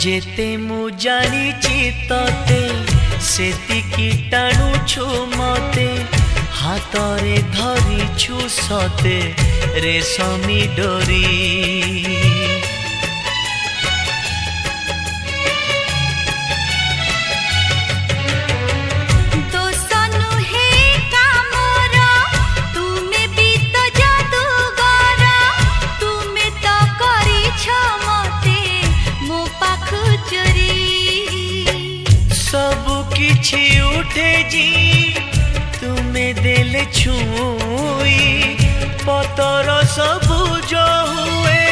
जेते मु जानिची तते सेतिकी टाणुछु मते हातरे धरिछु सते रेशमी डोरी। किछि उठे जी तुम्हें देले छुई पतर सबुज हुए